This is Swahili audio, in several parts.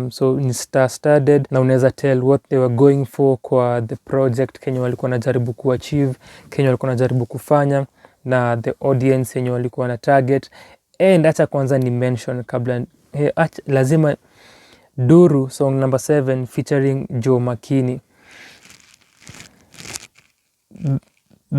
So ni star-studded na unaweza tell what they were going for kwa the project, Kenya walikuwa wanajaribu kuachieve, Kenya walikuwa wanajaribu kufanya na the audience yenye walikuwa na target. And acha kwanza ni mention kabla lazima Duru song number 7 featuring Joe Makini.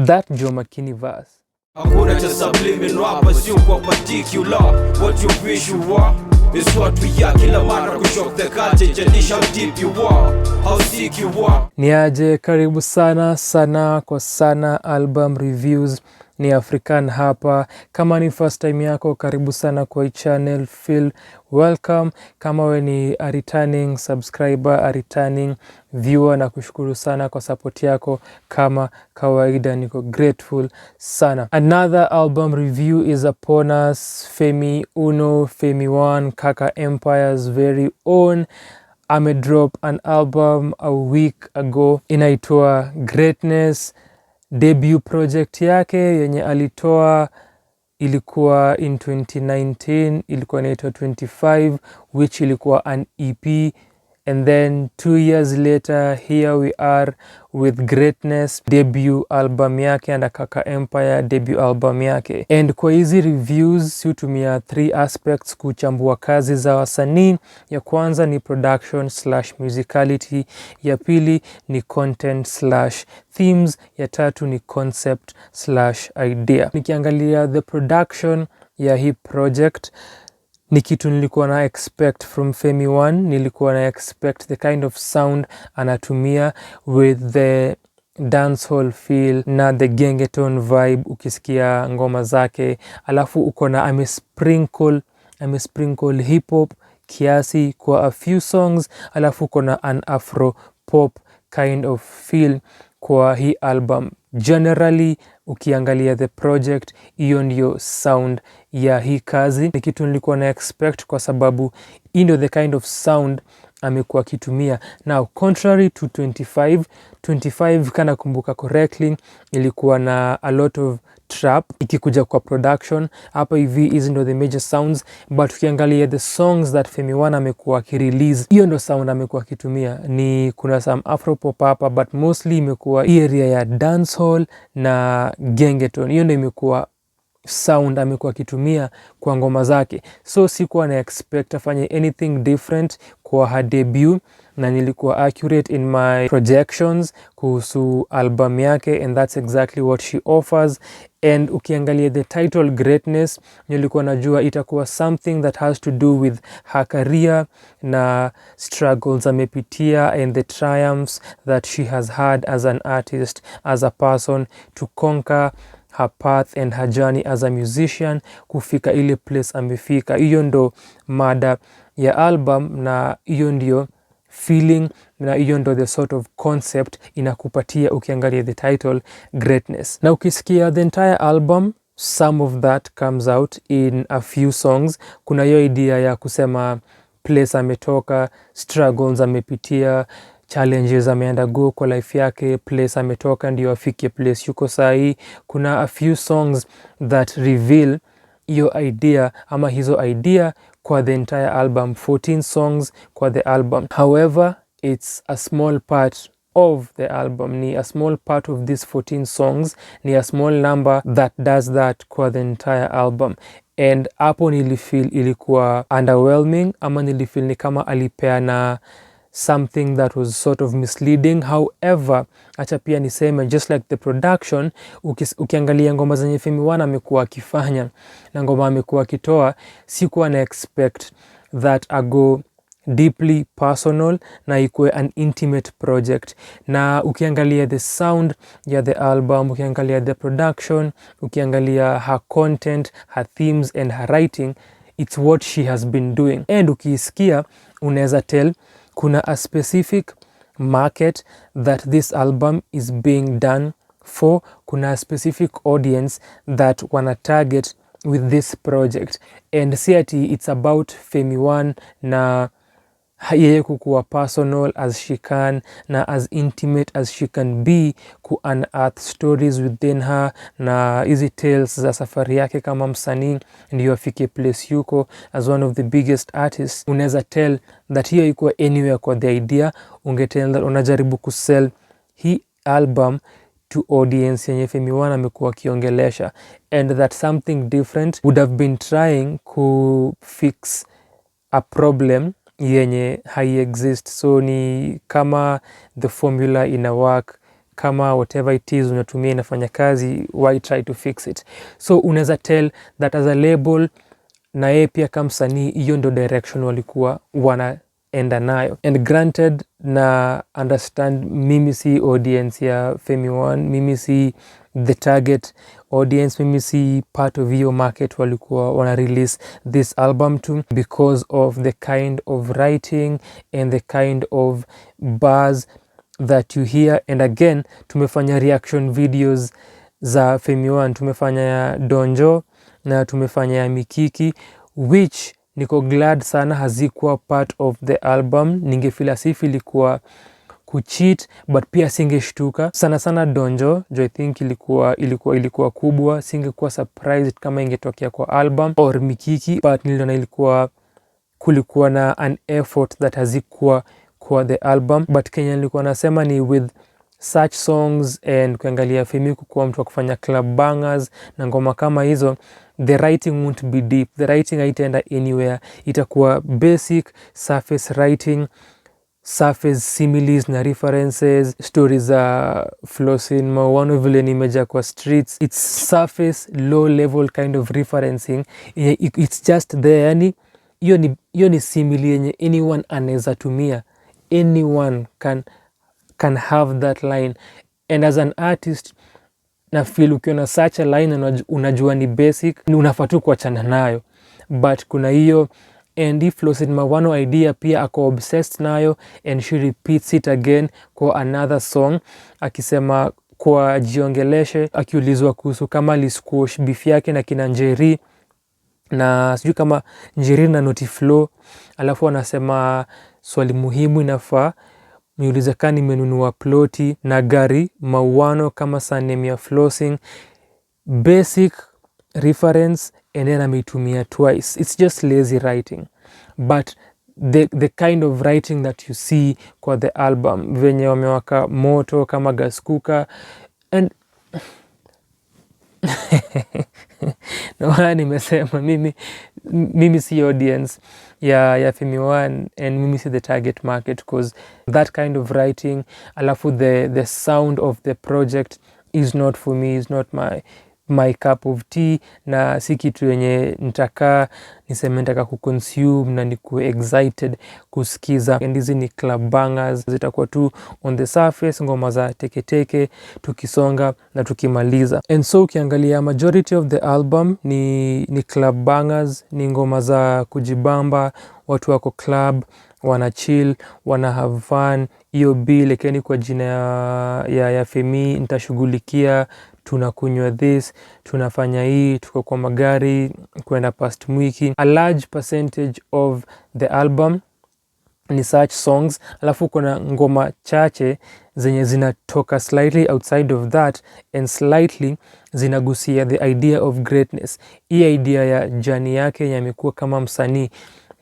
That Joe Makini verse. Hakuna cha subliminal hapa, sio kwa particular. What you wish you are is what we are. Kila mara kushock the culture, jadish how deep you are, how sick you are. Niaje, karibu sana kwa Sana album reviews. Ni African hapa. Kama ni first time yako, karibu sana kwa hii channel, feel welcome. Kama we ni a returning subscriber, a returning viewer, na kushukuru sana kwa support yako. Kama kawaida niko grateful sana. Another album review is upon us. Femi One, Kaka Empire's very own amedrop an album a week ago, inaitwa Greatness. Debut project yake yenye alitoa ilikuwa in 2019, ilikuwa inaitwa 25, which ilikuwa an EP. And then 2 years later, here we are with Greatness, debut album yake, and Kaka Empire, debut album yake. And kwa hizi reviews, hutumia 3 aspects kuchambua kazi za wasanii. Ya kwanza ni production / musicality, ya pili ni content / themes, ya tatu ni concept / idea. Nikiangalia the production ya hii project, ni kitu nilikuwa na expect from Femi One. Nilikuwa na expect the kind of sound anatumia with the dancehall feel na the gengeton vibe ukisikia ngoma zake, alafu uko na amesprinkle hip hop kiasi kwa a few songs, alafu uko na an afro pop kind of feel kwa hii album. Generally ukiangalia the project, hiyo ndio sound ya hii kazi. Ni kitu nilikuwa na expect kwa sababu ndio the kind of sound amekuwa kitumia. Now contrary to 25 kana kumbuka correctly, ilikuwa na a lot of trap ikikuja kwa production. Hapa hivi hizi ndo the major sounds, but ukiangalia the songs that Femi One amekuwa kirelease, hiyo ndo sound amekuwa kitumia. Ni kuna some afro pop hapa, but mostly imekuwa area ya dancehall na gengeton. Hiyo ndo imekuwa sound amekuwa kitumia kwa ngoma zake. So sikuwa na expect afanye anything different kwa her debut, na nilikuwa accurate in my projections kuhusu album yake, and that's exactly what she offers. And ukiangalia the title Greatness, nilikuwa najua itakuwa something that has to do with her career na struggles amepitia and the triumphs that she has had as an artist, as a person, to conquer her path and her journey as a musician kufika ile place amefika. Hiyo ndo mada ya album, na hiyo ndio feeling, na hiyo ndo the sort of concept inakupatia ukiangalia the title Greatness. Na ukisikia the entire album, some of that comes out in a few songs. Kuna hiyo idea ya kusema place ametoka, struggles amepitia, challenges ameundergo kwa life yake, place ametoka ndio afike place yuko sahi. Kuna a few songs that reveal hiyo idea ama hizo idea kwa the entire album. 14 songs kwa the album. However, it's a small part of the album. Ni a small part of these 14 songs, ni a small number that does that kwa the entire album. And hapo nilifeel ilikuwa underwhelming, ama nilifeel ni kama alipeana something that was sort of misleading. However, acha pia niseme, just like the production, ukiangalia ngoma zenye Femi One amekuwa akifanya na ngoma amekuwa akitoa, sikuwa na expect that go deeply personal na ikuwe an intimate project. Na ukiangalia the sound ya the album, ukiangalia the production, ukiangalia her content, her themes and her writing, it's what she has been doing. And ukiisikia unaweza tell kuna a specific market that this album is being done for. Kuna a specific audience that wana target with this project, and see ati it's about Femi One na yeye kukuwa personal as she can na as intimate as she can be, ku unearth stories within her na hizi tales za safari yake kama msanii ndio afike place yuko as one of the biggest artists. Unaweza tell that hiyo ikuwa anywhere kwa the idea, ungetell that unajaribu kusell hii album to audience yenye Femi One amekuwa akiongelesha, and that something different would have been trying ku fix a problem yenye hai exist. So ni kama the formula ina work, kama whatever it is unatumia inafanya kazi, why try to fix it? So unaweza tell that as a label na yeye pia kama msanii, hiyo ndo direction walikuwa wanaenda nayo. And granted na understand, mimi si audience ya Femi One, mimi si the target audience, mimi si part of hiyo market walikuwa wana release this album to, because of the kind of writing and the kind of buzz that you hear. And again, tumefanya reaction videos za Femi One, tumefanya ya Donjo na tumefanya ya Mikiki, which niko glad sana hazikuwa part of the album. Ningefeel sifi ilikuwa kucheat, but pia singeshtuka sana sana Donjo jo, I think ilikuwa kubwa, singekuwa surprised kama ingetokea kwa album or Mikiki, but niliona kulikuwa na an effort that hazikuwa kwa the album. But Kenya nilikuwa nasema ni with such songs and kuangalia Femi kukuwa mtu wa kufanya club bangers na ngoma kama hizo, the writing won't be deep, the writing haitaenda anywhere, itakuwa basic surface writing, surface similes na references, stories za Flosin Mawano vile nimeja kwa streets, it's surface low level kind of referencing, it's just there. Yani hiyo ni simile yenye anyone anaweza tumia, anyone can have that line. And as an artist na feel ukiona such a line unajua ni basic, unafaa tu kuachana nayo, but kuna hiyo. And if Flosin Mawano idea pia ako obsessed nayo, and she repeats it again kwa another song, akisema kwa jiongeleshe, akiulizwa kuhusu kama lisquash beef yake na kina Njeri na sijui kama Njeri na Notiflow, alafu anasema swali muhimu inafaa niulize kama nimenunua ploti na gari Mawano kama surname ya Flossing. Basic reference and then ameitumia twice. It's just lazy writing, but the kind of writing that you see kwa the album, venye wamewaka moto kama gaskuka and no, nimesema mimi si audience ya Femi One, and mimi si the target market, because that kind of writing, alafu the sound of the project is not for me, is not my cup of tea, na si kitu yenye nitaka niseme nitaka kuconsume na niku excited kusikiza. And hizi ni club bangers, zitakuwa tu on the surface, ngoma za teketeke tukisonga na tukimaliza. And so ukiangalia majority of the album ni club bangers, ni ngoma za kujibamba, watu wako club wana chill, wana have fun. Hiyo bi lekeni kwa jina ya Femi, nitashughulikia, tunakunywa this, tunafanya hii, tuko kwa magari kwenda past Mwiki. A large percentage of the album ni such songs, alafu kuna ngoma chache zenye zinatoka slightly outside of that and slightly zinagusia the idea of greatness, hii idea ya journey yake yenye amekuwa kama msanii.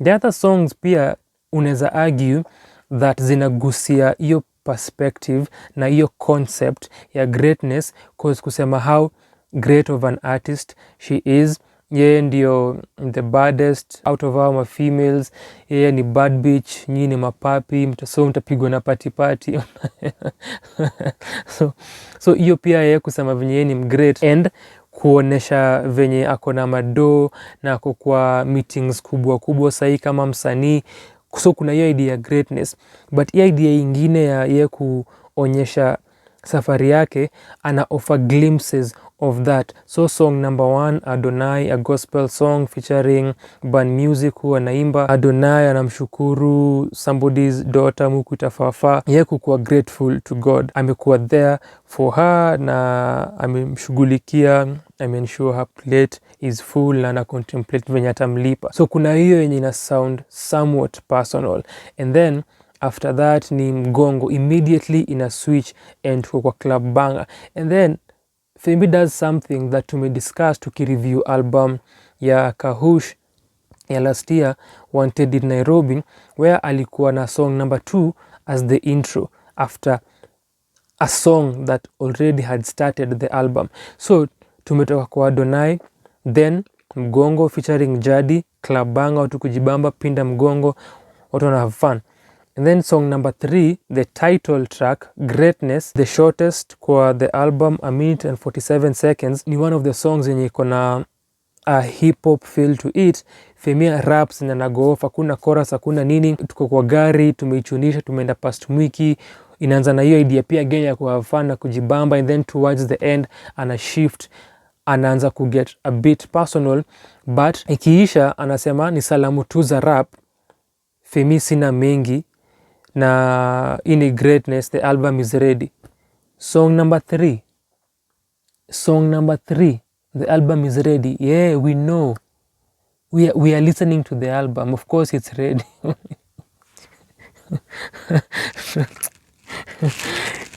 The other songs pia unaweza argue that zinagusia hiyo perspective na hiyo concept ya greatness, cause kusema how great of an artist she is. Yeye ndio the baddest out of our females, yeye ni bad bitch, nyinyi ni mapapi, so mtapigwa na party so hiyo pia yeye kusema venye yeye ni great and kuonesha venye ako na mado na ako kwa meetings kubwa sahi kama msanii. So kuna hiyo idea ya greatness, but hiyo idea ingine ya yeye kuonyesha safari yake, ana offer glimpses of that. So song number 1, Adonai, a gospel song featuring Ban Music, who anaimba Adonai anamshukuru somebody's daughter Muku Tafafa. Yeye kukuwa grateful to God, amekuwa there for her na amemshughulikia, amensure her plate is full na ana contemplate venye atamlipa. So kuna hiyo yenye ina sound somewhat personal, and then after that ni mgongo, immediately ina switch and kwa club banger. And then Femi does something that tumediscuss tukireview album ya Kahush ya last year, Wanted in Nairobi, where alikuwa na song number 2 as the intro after a song that already had started the album. So tumetoka kwa Adonai, then mgongo featuring Jadi, club banger, watu kujibamba, pinda mgongo, watu wana have fun. And then song number 3, the title track, Greatness, the shortest kwa the album, 1 minute and 47 seconds, ni one of the songs yenye iko na a hip hop feel to it. Femi raps na nago off, hakuna chorus, hakuna nini, tuko kwa gari, tumeichunisha, tumeenda past Mwiki, inaanza na hiyo idea pia again ya kuhave fun na kujibamba, and then towards the end ana shift, anaanza kuget a bit personal, but ikiisha anasema ni salamu tu za rap, Femi sina mengi, na ini greatness, the album is ready. Song number 3, the album is ready. Yeah, we know, we are listening to the album, of course it's ready.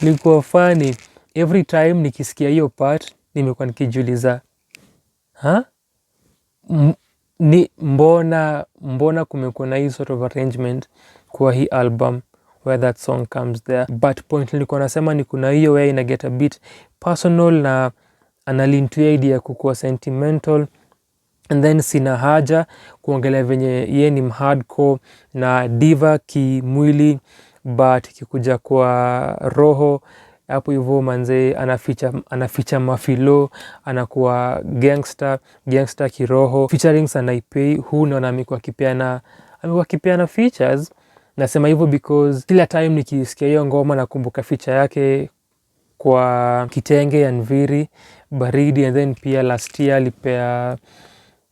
Nilikuwa funny every time nikisikia hiyo part, nimekuwa nikijiuliza ni mbona kumekuwa na hii sort of arrangement kwa hii album where that song comes there. But point nilikuwa nasema ni kuna hiyo where ina get a bit personal na analintuia idea kukuwa sentimental, and then sina haja kuongelea venye ye ni mhardcore na diva kimwili, but kikuja kwa roho hapo hivyo manze anaficha mafilo, anakuwa gangster kiroho, featuring Sanaipei, huu naona amekuwa kipeana features. Nasema hivyo because kila time nikisikia hiyo ngoma nakumbuka feature yake kwa Kitenge ya Nviri, Baridi, and then pia last year alipea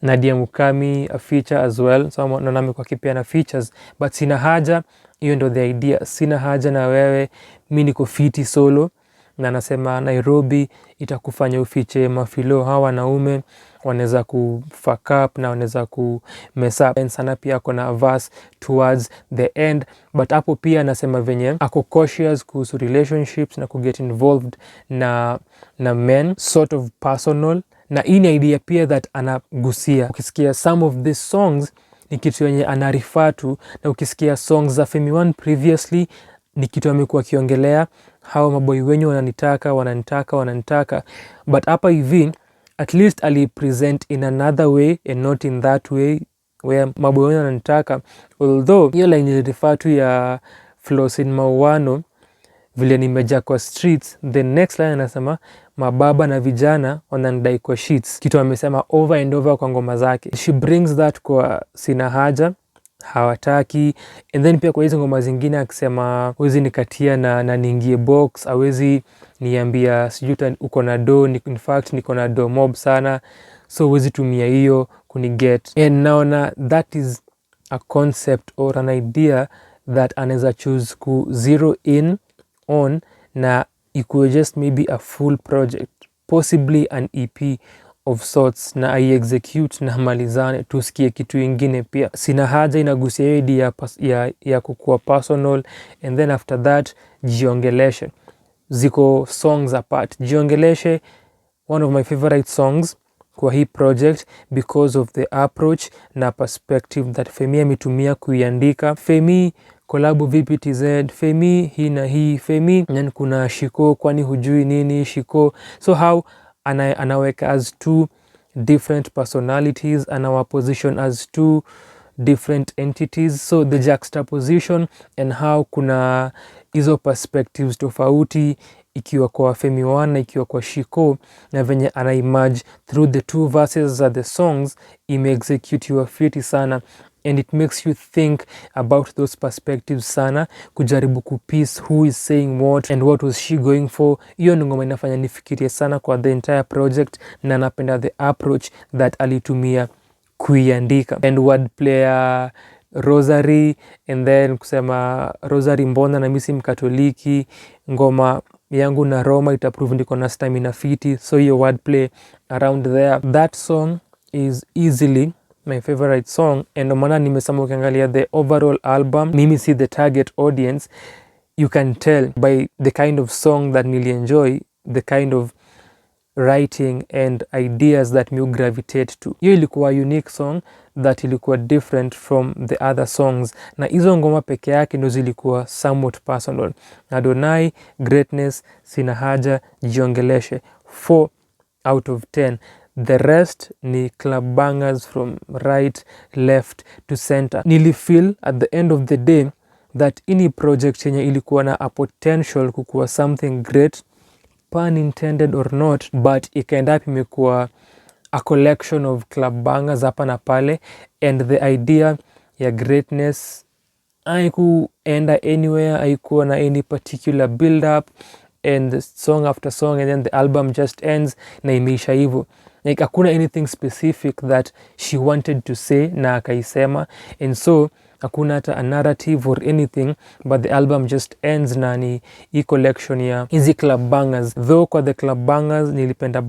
Nadia Mukami a feature as well. So naona amekuwa kipeana features, but sina haja, hiyo ndo the idea, sina haja na wewe, mi niko fiti solo, na nasema Nairobi itakufanya ufiche mafilo, hawa wanaume wanaweza kufuck up na wanaweza ku mess up. And sana pia kuna verse towards the end, but hapo pia nasema venye ako cautious kuhusu relationships na kuget involved na men, sort of personal, na hii ni idea pia that anagusia. Ukisikia some of these songs ni kitu yenye anarefer to, na ukisikia songs za Femi One previously ni kitu amekuwa akiongelea, hawa maboi wenyu wananitaka, but hapa hivi at least ali present in another way and not in that way where maboi wenyu wananitaka, although hiyo line ili refer to ya Flosin Mauano vile nimeja kwa streets, the next line anasema mababa na vijana wananidai kwa sheets, kitu amesema over and over kwa ngoma zake. She brings that kwa sina haja, hawataki, and then pia kwa hizo ngoma zingine akisema wezi nikatia na niingie box, awezi niambia sijui uko na do, in fact niko na do mob sana, so wezi tumia hiyo kuniget. And naona that is a concept or an idea that anaweza choose ku zero in on, na ikuwe just maybe a full project, possibly an EP of sorts, na ai-execute na malizane tusikie kitu ingine pia. Sina haja inagusia hiyo idea ya kukua personal, and then after that Jiongeleshe, ziko songs apart. Jiongeleshe, one of my favorite songs kwa hii project because of the approach na perspective that Femi ametumia kuiandika. Femi kolabu vipi TZ, Femi hii na hii, Femi and kuna Shiko, kwani hujui nini Shiko. So how anaweka as two different personalities, anawa position as two different entities, so the juxtaposition and how kuna hizo perspectives tofauti ikiwa kwa Femi One na ikiwa kwa Shiko, na venye anaimage through the two verses za the songs ime-execute your fiti sana, and it makes you think about those perspectives sana, kujaribu kupiece who is saying what and what was she going for. Hiyo ngoma inafanya nifikirie sana kwa the entire project, na napenda the approach that alitumia kuiandika. And wordplay Rosary, and then kusema Rosary mbona na misi mkatoliki, ngoma yangu na Roma itaprove ndiko na stamina fiti, so hiyo wordplay around there. That song is easily my favorite song, and maana nimesema ukiangalia the overall album, mimi si the target audience. You can tell by the kind of song that nilienjoy, the kind of writing and ideas that me gravitate to. Hiyo ilikuwa unique song that ilikuwa different from the other songs, na hizo ngoma peke yake ndo zilikuwa somewhat personal. Adonai, Greatness, Sina Haja, Jiongeleshe, 4 out of 10. The rest ni club bangers from right, left to center. Nilifeel at the end of the day that any project yenye ilikuwa na a potential kukuwa something great, pun intended or not, but ikaenda up imekuwa a collection of club bangers hapa na pale, and the idea ya Greatness haikuenda anywhere, haikuwa na any particular build up, and song after song, and then the album just ends na imeisha hivyo. Like hakuna anything specific that she wanted to say na akaisema, and so hakuna hata a narrative or anything, but the album just ends na ni hii collection ya hizi club bangers. Though kwa the club bangers nilipenda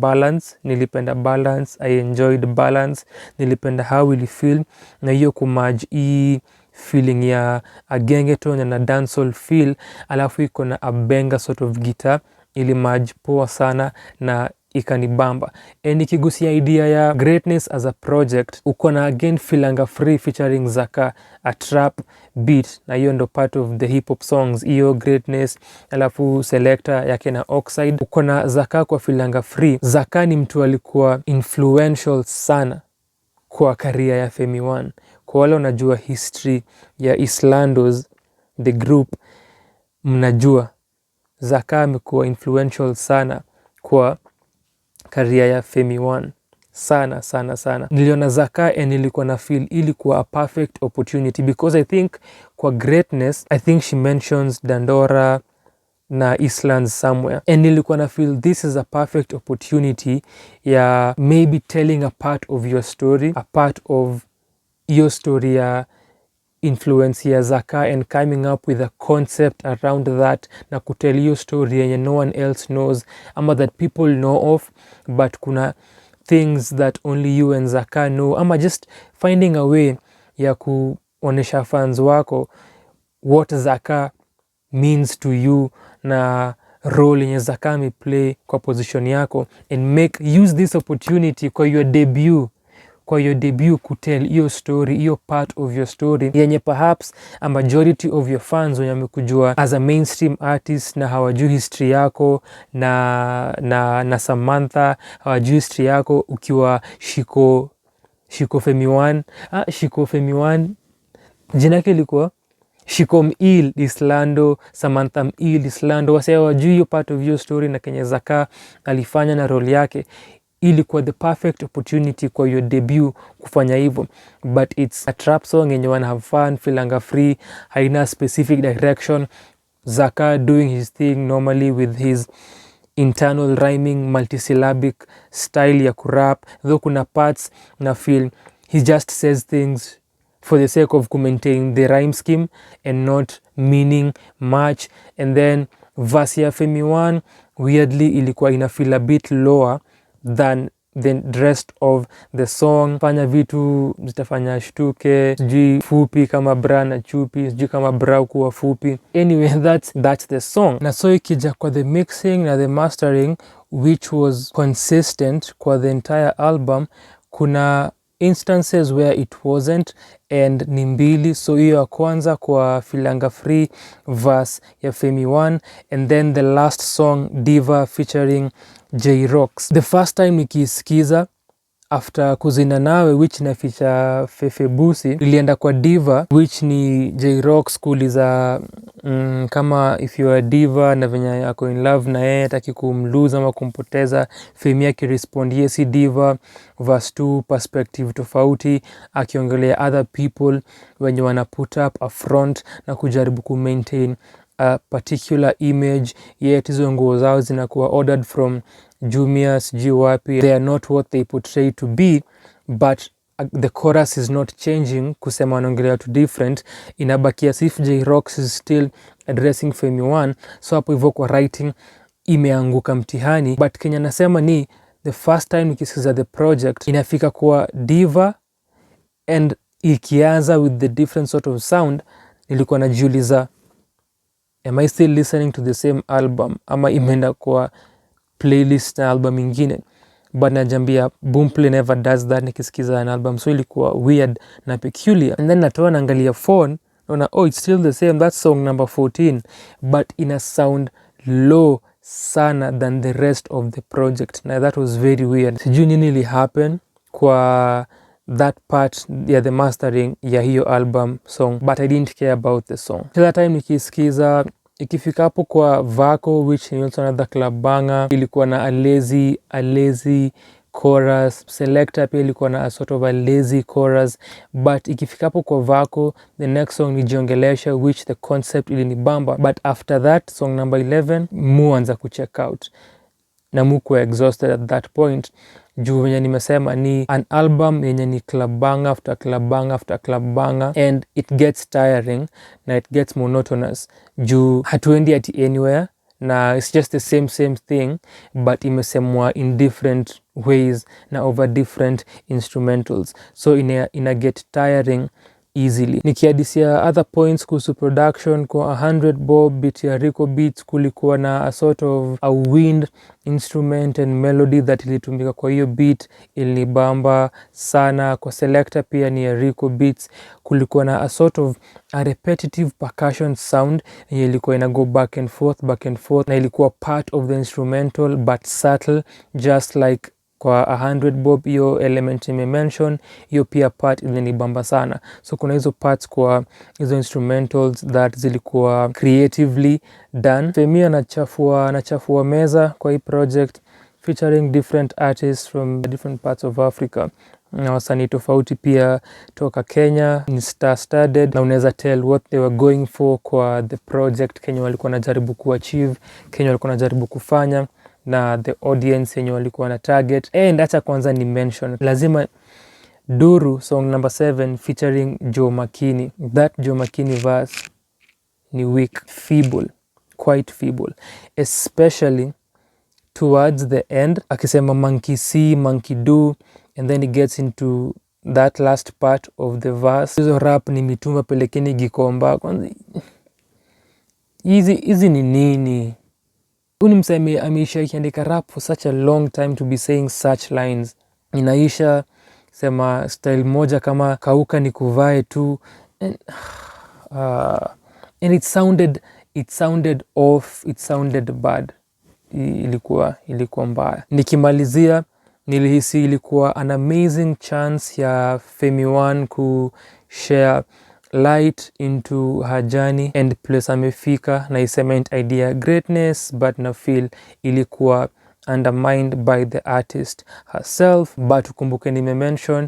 balance, I enjoyed balance, nilipenda how will feel, na hiyo kumage hii feeling ya a gengeton na dancehall feel, alafu iko na a banger sort of guitar, ili merge poa sana na ikanibamba. And ikigusia idea ya Greatness as a project, uko na again Filanga Free featuring Zaka, a trap beat, na hiyo ndo part of the hip hop songs, hiyo Greatness, alafu Selector yake na Oxide. Uko na Zaka kwa Filanga Free. Zaka ni mtu alikuwa influential sana kwa career ya Femi One. Kwa wale unajua history ya Islandos, the group, mnajua Zaka amekuwa influential sana kwa career ya Femi One. Sana. Niliona Zaka and nilikuwa na feel ilikuwa a perfect opportunity, because I think kwa Greatness, I think she mentions Dandora na Islands somewhere, and nilikuwa na feel this is a perfect opportunity ya maybe telling a part of your story, a part of your story ya influence ya Zaka, and coming up with a concept around that, na kutell your story yenye no one else knows, ama that people know of, but kuna things that only you and Zaka know, ama just finding a way ya kuonesha fans wako what Zaka means to you, na role yenye Zaka may play kwa position yako, and use this opportunity kwa your debut kutell your story, your part of your story yenye perhaps a majority of your fans wenye wamekujua as a mainstream artist na hawajui history yako, na Samantha hawajui history yako ukiwa Shiko Femi One. Shiko Femi One jina yake ilikuwa Shiko Mil Islando, Samantha Mil Islando. Wase hawajui hiyo part of your story, na Kenya Zaka alifanya na role yake, ilikuwa the perfect opportunity kwa your debut kufanya hivyo. But it's a trap song yenye wanna have fun, Filanga Free, haina specific direction, Zaka doing his thing normally with his internal rhyming multisyllabic style ya kurap, though kuna parts na feel he just says things for the sake of maintain the rhyme scheme and not meaning much. And then verse ya Femi One weirdly ilikuwa ina feel a bit lower than the rest of the song. Fanya vitu zitafanya shtuke, sijui fupi kama bra na chupi, sijui kama bra kuwa fupi. Anyway, that's the song. Na so ikija kwa the mixing na the mastering, which was consistent kwa the entire album, kuna instances where it wasn't, and ni mbili. So hiyo ya kwanza kwa Filanga Free verse ya Femi One, and then the last song Diva featuring J-Rocks. The first time nikisikiza after Kuzina Nawe, which na feature Fefe Busi, ilienda kwa Diva, which ni J-Rocks kuuliza kama if you are diva na venye yako in love na yeye hataki kumlose ama kumpoteza. Femi akirespond yes diva, verse 2 perspective tofauti, akiongelea other people wenye wana put up a front na kujaribu ku maintain a particular image, yet hizo nguo zao zinakuwa ordered from Jumia sijui wapi, they are not what they portray to be, but the chorus is not changing kusema wanaongelea to different, inabakia if J-Rocks is still addressing Femi One. So hapo hivyo kwa writing imeanguka mtihani, but Kenya nasema ni the first time nikisikiza the project inafika kwa diva and ikianza with the different sort of sound, nilikuwa najiuliza, am I still listening to the same album ama imeenda kwa playlist na album ingine? But najambia Boomplay never does that nikisikiza an album, so ilikuwa weird na peculiar. And then natoa naangalia phone, naona it's still the same, that's song number 14, but ina sound low sana than the rest of the project. Now that was very weird. Sijui nini ili happen kwa that part ya the mastering ya hiyo album song, but I didn't care about the song. Kila time nikisikiza, ikifika hapo kwa Vako, which is also another club banger, ilikuwa na a lazy chorus. Selector pia ilikuwa na a sort of a lazy chorus, but ikifika hapo kwa Vako, the next song ni Jiongelesha, which the concept ilinibamba, but after that song number 11 muanza kucheck out na muko exhausted at that point. Juu venye nimesema ni an album yenye ni club banger after club banger after club banger, and it gets tiring na it gets monotonous juu hatuendi ati anywhere na it's just the same thing, but imesemwa in different ways na over different instrumentals, so ina get tiring easily. Nikiadisia other points kuhusu production, kwa 100 bob beat ya Rico Beats kulikuwa na a sort of a wind instrument and melody that ilitumika kwa hiyo beat, ilinibamba sana. Kwa Selector pia ni ya Rico Beats kulikuwa na a sort of a repetitive percussion sound yenye ilikuwa ina go back and forth na ilikuwa part of the instrumental but subtle, just like kwa 100 bob hiyo element mention, hiyo pia part ilinibamba sana. So kuna hizo parts kwa hizo instrumentals that zilikuwa creatively done. Femi anachafua meza kwa hii project, featuring different artists from different parts of Africa na wasanii tofauti pia toka Kenya. Ni star-studded na unaweza tell what they were going for kwa the project, Kenya walikuwa wanajaribu kuachieve, Kenya walikuwa wanajaribu kufanya na the audience yenye walikuwa na target. And acha kwanza ni mention, lazima Duru song number 7 featuring Joe Makini. That Joe Makini verse ni weak, feeble, quite feeble, especially towards the end akisema monkey see, monkey do, and then it gets into that last part of the verse. Hizo rap ni mitumba pelekeni Gikomba. Kwanza hizi ni nini? Uni mseme ameisha ikiandika rap for such a long time to be saying such lines. Inaisha sema style moja kama kauka ni kuvae tu, and it sounded off, it sounded bad. Ilikuwa mbaya. Nikimalizia, nilihisi ilikuwa an amazing chance ya Femi One kushare light into her journey and place amefika na cement idea greatness, but na feel ilikuwa undermined by the artist herself. But ukumbuke nimemention,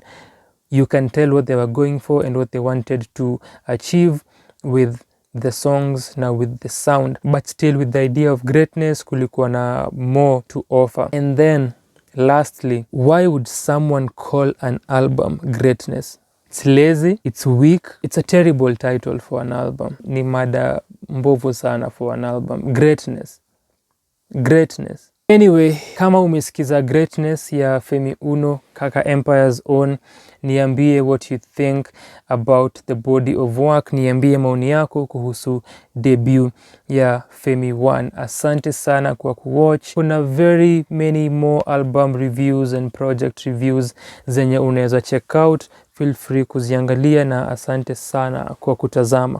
you can tell what they were going for and what they wanted to achieve with the songs now with the sound, but still with the idea of greatness kulikuwa na more to offer. And then lastly, why would someone call an album greatness? It's lazy, it's weak, it's a terrible title for an album. Ni mada mbovu sana for an album. Greatness. Anyway, kama umesikiza Greatness ya Femi Uno, Kaka Empire's own, niambie what you think about the body of work. Niambie maoni yako kuhusu debut ya Femi One. Asante sana kwa kuwatch. Kuna very many more album reviews and project reviews zenye unaweza check out. Feel free kuziangalia na asante sana kwa kutazama.